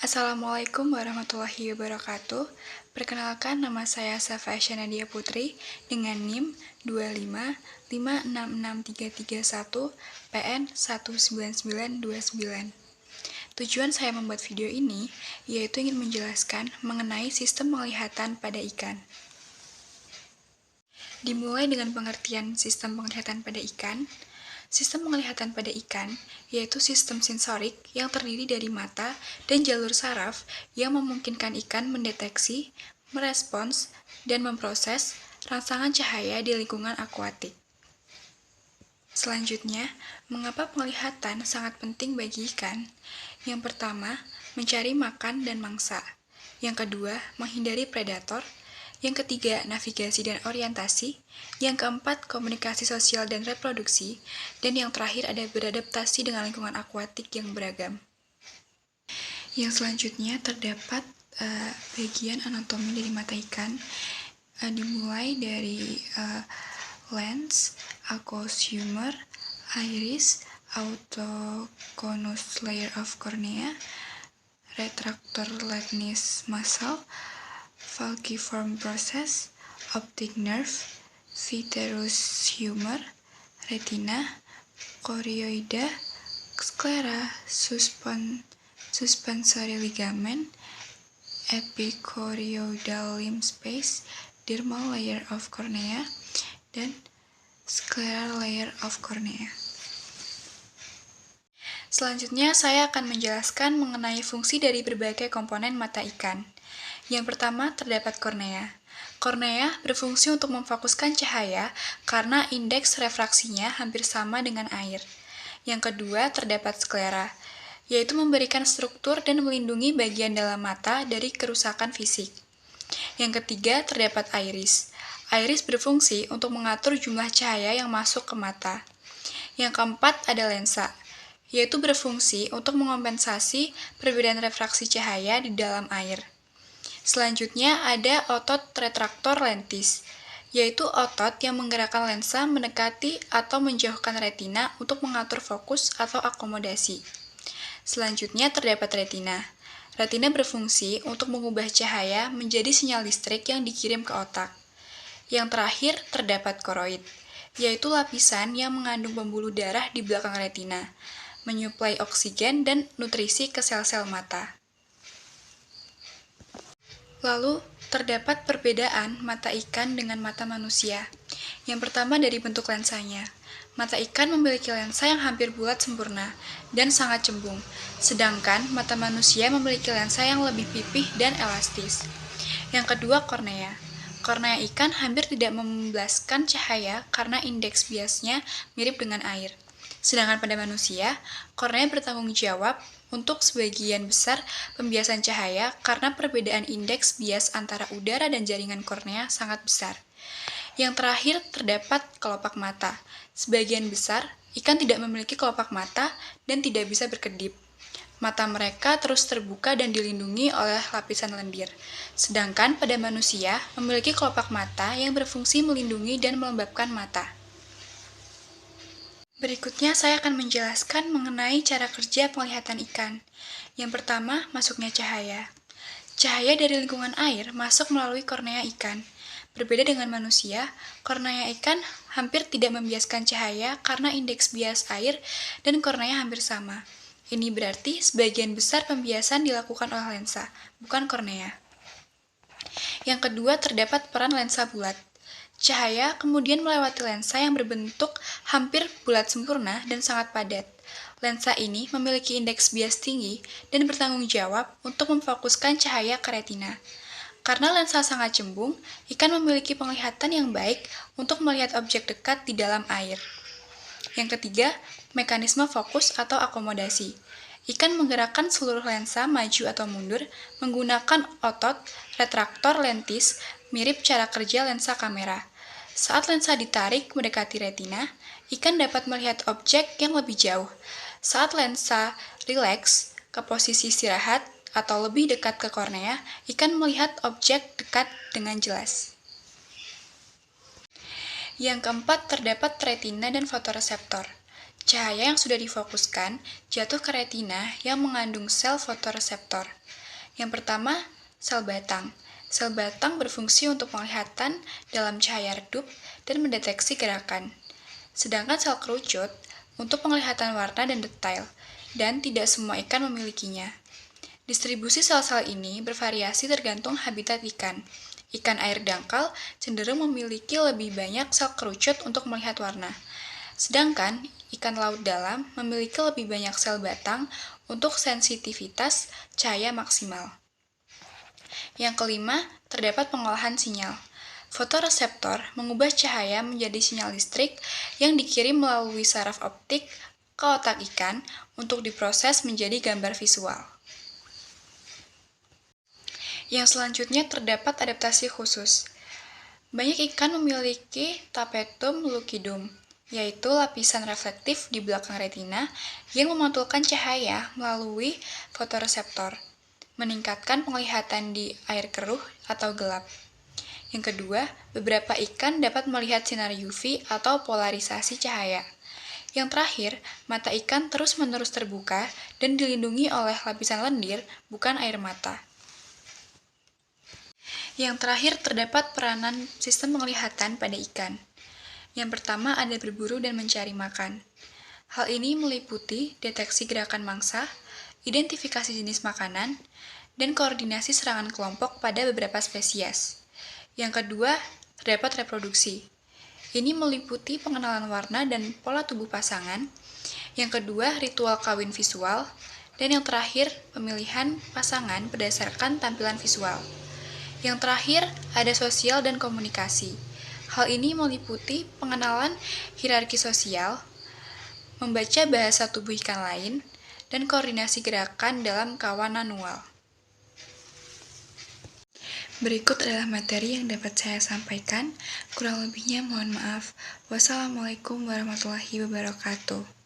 Assalamualaikum warahmatullahi wabarakatuh. Perkenalkan, nama saya Safa Nadia Putri dengan NIM 25566331 PN 19929. Tujuan saya membuat video ini yaitu ingin menjelaskan mengenai sistem penglihatan pada ikan. Dimulai dengan pengertian sistem penglihatan pada ikan. Sistem penglihatan pada ikan yaitu sistem sensorik yang terdiri dari mata dan jalur saraf yang memungkinkan ikan mendeteksi, merespons, dan memproses rangsangan cahaya di lingkungan akuatik. Selanjutnya, mengapa penglihatan sangat penting bagi ikan? Yang pertama, mencari makan dan mangsa. Yang kedua, menghindari predator. Yang ketiga, navigasi dan orientasi. Yang keempat, komunikasi sosial dan reproduksi. Dan yang terakhir ada beradaptasi dengan lingkungan akuatik yang beragam. Yang selanjutnya terdapat bagian anatomi dari mata ikan. Dimulai dari lens, aqueous humor, iris, autoconus layer of cornea, retractor lens muscle, falciform process, optic nerve, vitreous humor, retina, chorioida, sclera, suspensory ligament, epichorioidal limb space, dermal layer of cornea, dan scleral layer of cornea. Selanjutnya, saya akan menjelaskan mengenai fungsi dari berbagai komponen mata ikan. Yang pertama, terdapat kornea. Kornea berfungsi untuk memfokuskan cahaya karena indeks refraksinya hampir sama dengan air. Yang kedua, terdapat sklera, yaitu memberikan struktur dan melindungi bagian dalam mata dari kerusakan fisik. Yang ketiga, terdapat iris. Iris berfungsi untuk mengatur jumlah cahaya yang masuk ke mata. Yang keempat, ada lensa, yaitu berfungsi untuk mengompensasi perbedaan refraksi cahaya di dalam air. Selanjutnya ada otot retraktor lentis, yaitu otot yang menggerakkan lensa mendekati atau menjauhkan retina untuk mengatur fokus atau akomodasi. Selanjutnya terdapat retina. Retina berfungsi untuk mengubah cahaya menjadi sinyal listrik yang dikirim ke otak. Yang terakhir terdapat koroid, yaitu lapisan yang mengandung pembuluh darah di belakang retina, menyuplai oksigen dan nutrisi ke sel-sel mata. Lalu, terdapat perbedaan mata ikan dengan mata manusia. Yang pertama dari bentuk lensanya. Mata ikan memiliki lensa yang hampir bulat sempurna dan sangat cembung, sedangkan mata manusia memiliki lensa yang lebih pipih dan elastis. Yang kedua, kornea. Kornea ikan hampir tidak membebaskan cahaya karena indeks biasnya mirip dengan air. Sedangkan pada manusia, kornea bertanggung jawab untuk sebagian besar pembiasan cahaya karena perbedaan indeks bias antara udara dan jaringan kornea sangat besar. Yang terakhir terdapat kelopak mata. Sebagian besar ikan tidak memiliki kelopak mata dan tidak bisa berkedip. Mata mereka terus terbuka dan dilindungi oleh lapisan lendir. Sedangkan pada manusia memiliki kelopak mata yang berfungsi melindungi dan melembabkan mata. Berikutnya saya akan menjelaskan mengenai cara kerja penglihatan ikan. Yang pertama, masuknya cahaya. Cahaya dari lingkungan air masuk melalui kornea ikan. Berbeda dengan manusia, kornea ikan hampir tidak membiaskan cahaya karena indeks bias air dan kornea hampir sama. Ini berarti sebagian besar pembiasan dilakukan oleh lensa, bukan kornea. Yang kedua, terdapat peran lensa bulat. Cahaya kemudian melewati lensa yang berbentuk hampir bulat sempurna dan sangat padat. Lensa ini memiliki indeks bias tinggi dan bertanggung jawab untuk memfokuskan cahaya ke retina. Karena lensa sangat cembung, ikan memiliki penglihatan yang baik untuk melihat objek dekat di dalam air. Yang ketiga, mekanisme fokus atau akomodasi. Ikan menggerakkan seluruh lensa maju atau mundur menggunakan otot retraktor lentis mirip cara kerja lensa kamera. Saat lensa ditarik mendekati retina, ikan dapat melihat objek yang lebih jauh. Saat lensa rileks ke posisi istirahat atau lebih dekat ke kornea, ikan melihat objek dekat dengan jelas. Yang keempat, terdapat retina dan fotoreseptor. Cahaya yang sudah difokuskan jatuh ke retina yang mengandung sel fotoreseptor. Yang pertama, sel batang. Sel batang berfungsi untuk penglihatan dalam cahaya redup dan mendeteksi gerakan. Sedangkan sel kerucut untuk penglihatan warna dan detail, dan tidak semua ikan memilikinya. Distribusi sel-sel ini bervariasi tergantung habitat ikan. Ikan air dangkal cenderung memiliki lebih banyak sel kerucut untuk melihat warna. Sedangkan ikan laut dalam memiliki lebih banyak sel batang untuk sensitivitas cahaya maksimal. Yang kelima, terdapat pengolahan sinyal. Fotoreseptor mengubah cahaya menjadi sinyal listrik yang dikirim melalui saraf optik ke otak ikan untuk diproses menjadi gambar visual. Yang selanjutnya terdapat adaptasi khusus. Banyak ikan memiliki tapetum lucidum, yaitu lapisan reflektif di belakang retina yang memantulkan cahaya melalui fotoreseptor, meningkatkan penglihatan di air keruh atau gelap. Yang kedua, beberapa ikan dapat melihat sinar UV atau polarisasi cahaya. Yang terakhir, mata ikan terus-menerus terbuka dan dilindungi oleh lapisan lendir, bukan air mata. Yang terakhir, terdapat peranan sistem penglihatan pada ikan. Yang pertama ada berburu dan mencari makan. Hal ini meliputi deteksi gerakan mangsa, identifikasi jenis makanan, dan koordinasi serangan kelompok pada beberapa spesies. Yang kedua, terdapat reproduksi. Ini meliputi pengenalan warna dan pola tubuh pasangan. Yang kedua, ritual kawin visual. Dan yang terakhir, pemilihan pasangan berdasarkan tampilan visual. Yang terakhir, ada sosial dan komunikasi. Hal ini meliputi pengenalan hierarki sosial, membaca bahasa tubuh ikan lain, dan koordinasi gerakan dalam kawanan nual. Berikut adalah materi yang dapat saya sampaikan. Kurang lebihnya mohon maaf. Wassalamualaikum warahmatullahi wabarakatuh.